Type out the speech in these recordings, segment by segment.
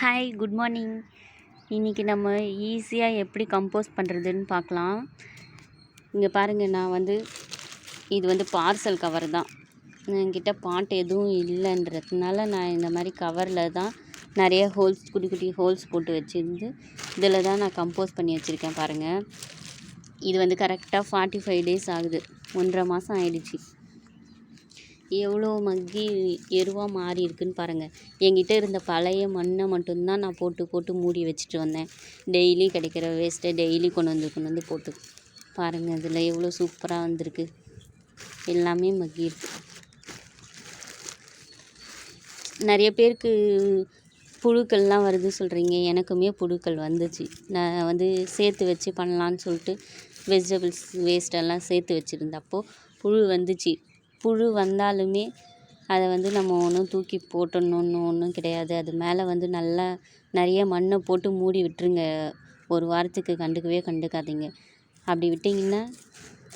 Hi, good morning. இன்றைக்கி நம்ம ஈஸியாக எப்படி கம்போஸ்ட் பண்ணுறதுன்னு பார்க்கலாம். இங்கே பாருங்கள், இது வந்து பார்சல் கவர் தான். என்கிட்ட பாட் எதுவும் இல்லைன்றதுனால நான் இந்த மாதிரி கவரில் தான் நிறைய குட்டி குட்டி ஹோல்ஸ் போட்டு வச்சுருந்து இதில் தான் நான் கம்போஸ்ட் பண்ணி வச்சுருக்கேன். பாருங்கள், இது வந்து கரெக்டாக 45 days ஆகுது. 1.5 மாதம் ஆயிடுச்சு. எவ்வளோ மக்கி எருவாக மாறி இருக்குன்னு பாருங்கள். என்கிட்ட இருந்த பழைய மண்ணை மட்டும்தான் நான் போட்டு மூடி வச்சுட்டு வந்தேன். டெய்லி கிடைக்கிற வேஸ்ட்டை டெய்லி கொண்டு வந்து போட்டு பாருங்கள். இதில் எவ்வளோ சூப்பராக வந்திருக்கு. எல்லாமே மக்கி இருக்கு. நிறைய பேருக்கு புழுக்கள்லாம் வருது சொல்கிறீங்க. எனக்குமே புழுக்கள் வந்துச்சு. நான் வந்து சேர்த்து வச்சு பண்ணலான்னு சொல்லிட்டு வெஜிடபிள்ஸ் வேஸ்ட்டெல்லாம் சேர்த்து வச்சுருந்தப்போ புழு வந்துச்சு. புழு வந்தாலுமே அதை வந்து நம்ம ஒன்றும் தூக்கி போட்டணுன்னு ஒன்றும் கிடையாது. அது மேலே வந்து நல்லா நிறைய மண்ணை போட்டு மூடி விட்டுருங்க. ஒரு வாரத்துக்கு கண்டுக்காதீங்க. அப்படி விட்டிங்கன்னா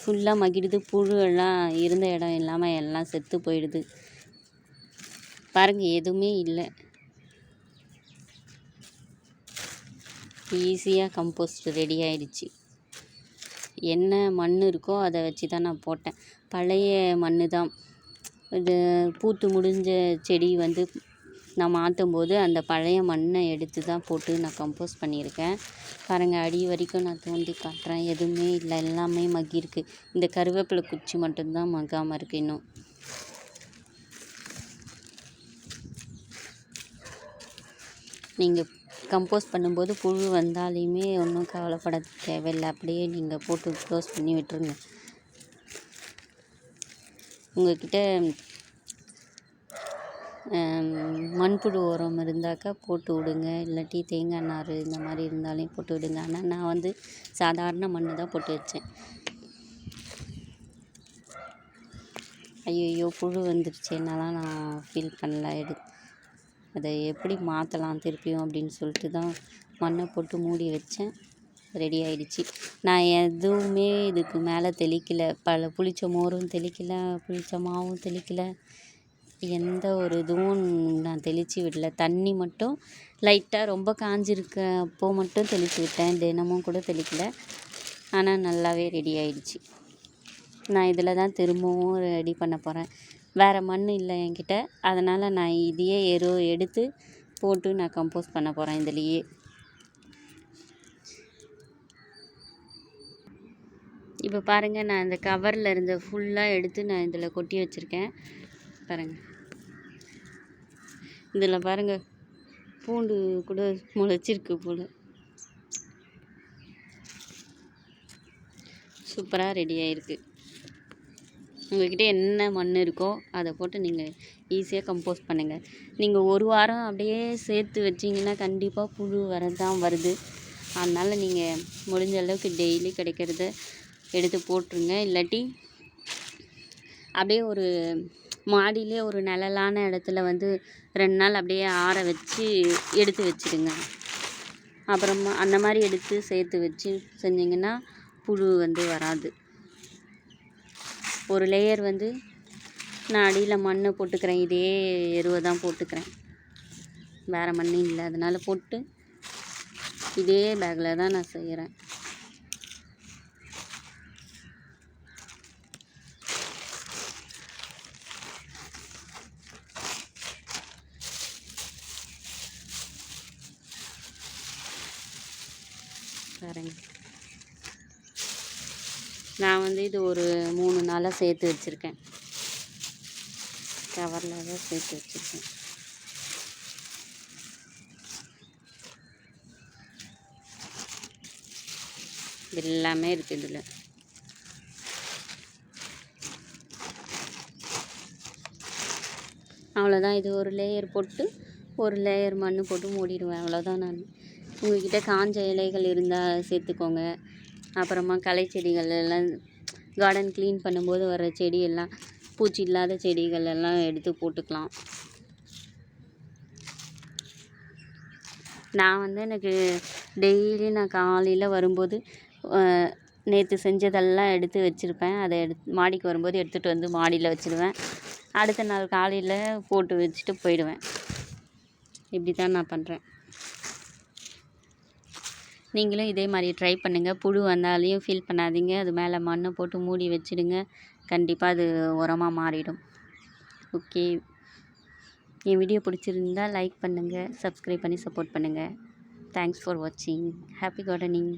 ஃபுல்லாக மக்கிடுது. புழு எல்லாம் இருந்த இடம் இல்லாமல் எல்லாம் செத்து போயிடுது. பாருங்கள், எதுவுமே இல்லை. ஈஸியாக கம்போஸ்ட் ரெடி ஆயிடுச்சு. என்ன மண் இருக்கோ அதை வச்சு தான் நான் போட்டேன். பழைய மண் தான். இது பூத்து முடிஞ்ச செடி வந்து நான் மாற்றும்போது அந்த பழைய மண்ணை எடுத்து தான் போட்டு நான் கம்போஸ்ட் பண்ணியிருக்கேன். பாருங்கள், அடி வரைக்கும் நான் தோண்டி காட்டுறேன். எதுவுமே இல்லை, எல்லாமே மக்கியிருக்கு. இந்த கருவேப்பிலை குச்சி மட்டும்தான் மக்காமல் இருக்குது. இன்னும் நீங்கள் கம்போஸ்ட் பண்ணும்போது புழு வந்தாலுமே ஒன்றும் கவலைப்பட தேவையில்லை. அப்படியே நீங்கள் போட்டு க்ளோஸ் பண்ணி விட்டுருங்க. உங்கள்கிட்ட மண்புழு உரம் இருந்தாக்கா போட்டு விடுங்க. இல்லாட்டி தேங்காய் நார் இந்த மாதிரி இருந்தாலும் போட்டு விடுங்க. ஆனால் நான் வந்து சாதாரண மண் தான் போட்டு வச்சேன். ஐயோ, புழு வந்துடுச்சு. என்னால் நான் ஃபீல் பண்ணல. அதை எப்படி மாற்றலாம் திருப்பியும் அப்படின்னு சொல்லிட்டு தான் மண்ணை போட்டு மூடி வச்சேன். ரெடி ஆகிடுச்சு. நான் எதுவுமே இதுக்கு மேலே தெளிக்கலை. புளிச்ச மோரும் தெளிக்கலை, புளிச்ச மாவும் தெளிக்கலை. எந்த ஒரு இதுவும் நான் தெளித்து விடல. தண்ணி மட்டும் லைட்டாக ரொம்ப காஞ்சிருக்க அப்போது மட்டும் தெளித்து விட்டேன். தினமும் கூட தெளிக்கலை. ஆனால் நல்லாவே ரெடி ஆகிடுச்சு. நான் இதில் தான் திரும்பவும் ரெடி பண்ண போகிறேன். வேறு மண் இல்லை என்கிட்ட. அதனால் நான் இதையே எடுத்து போட்டு நான் கம்போஸ்ட் பண்ண போகிறேன். இதுலேயே இப்போ பாருங்கள், நான் இந்த கவரில் இருந்த ஃபுல்லாக எடுத்து நான் இதில் கொட்டி வச்சுருக்கேன். பாருங்கள், இதில் பாருங்கள், பூண்டு கூட முளைச்சிருக்கு போல். சூப்பராக ரெடி ஆகிருக்கு. உங்கள்கிட்ட என்ன மண் இருக்கோ அதை போட்டு நீங்கள் ஈஸியாக கம்போஸ்ட் பண்ணுங்கள். நீங்கள் ஒரு வாரம் அப்படியே சேர்த்து வச்சிங்கன்னா கண்டிப்பாக புழு வரதான் வருது. அதனால் நீங்கள் முடிஞ்ச அளவுக்கு டெய்லி கிடைக்கிறத எடுத்து போட்டுருங்க. இல்லாட்டி அப்படியே ஒரு மாடியிலே ஒரு நிழலான இடத்துல வந்து 2 நாள் அப்படியே ஆற வச்சு எடுத்து வச்சுடுங்க. அப்புறமா அந்த மாதிரி எடுத்து சேர்த்து வச்சு செஞ்சிங்கன்னா புழு வந்து வராது. ஒரு லேயர் வந்து நான் அடியில் மண் போட்டுக்கிறேன். இதே எருவை தான் போட்டுக்கிறேன். வேறு மண் இல்லை, அதனால் போட்டு இதே பேக்கில் தான் நான் செய்கிறேன். பாருங்க, நான் வந்து இது ஒரு 3 நாளாக சேர்த்து வச்சுருக்கேன். கவரில் தான் சேர்த்து வச்சுருக்கேன். எல்லாமே இருக்குது இதில். அவ்வளோதான். இது ஒரு லேயர் போட்டு ஒரு லேயர் மண் போட்டு மூடிடுவேன். அவ்வளோதான். நான் உங்கள்கிட்ட காஞ்ச இலைகள் இருந்தால் சேர்த்துக்கோங்க. அப்புறமா களை செடிகள் எல்லாம் கார்டன் க்ளீன் பண்ணும்போது வர செடியெல்லாம், பூச்சி இல்லாத செடிகள் எல்லாம் எடுத்து போட்டுக்கலாம். நான் வந்து எனக்கு டெய்லி நான் காலையில் வரும்போது நேற்று செஞ்சதெல்லாம் எடுத்து வச்சுருப்பேன். அதை மாடிக்கு வரும்போது எடுத்துகிட்டு வந்து மாடியில் வச்சுடுவேன். அடுத்த நாள் காலையில் போட்டு வச்சுட்டு போயிடுவேன். இப்படி தான் நான் பண்ணுறேன். நீங்களும் இதே மாதிரி ட்ரை பண்ணுங்கள். புழு வந்தாலையும் ஃபீல் பண்ணாதீங்க. அது மேலே மண்ணை போட்டு மூடி வச்சிடுங்க. கண்டிப்பாக அது உரமாக மாறிடும். ஓகே, என் வீடியோ பிடிச்சிருந்தா லைக் பண்ணுங்கள், சப்ஸ்கிரைப் பண்ணி சப்போர்ட் பண்ணுங்கள். தேங்க்ஸ் ஃபார் வாட்சிங். Happy gardening.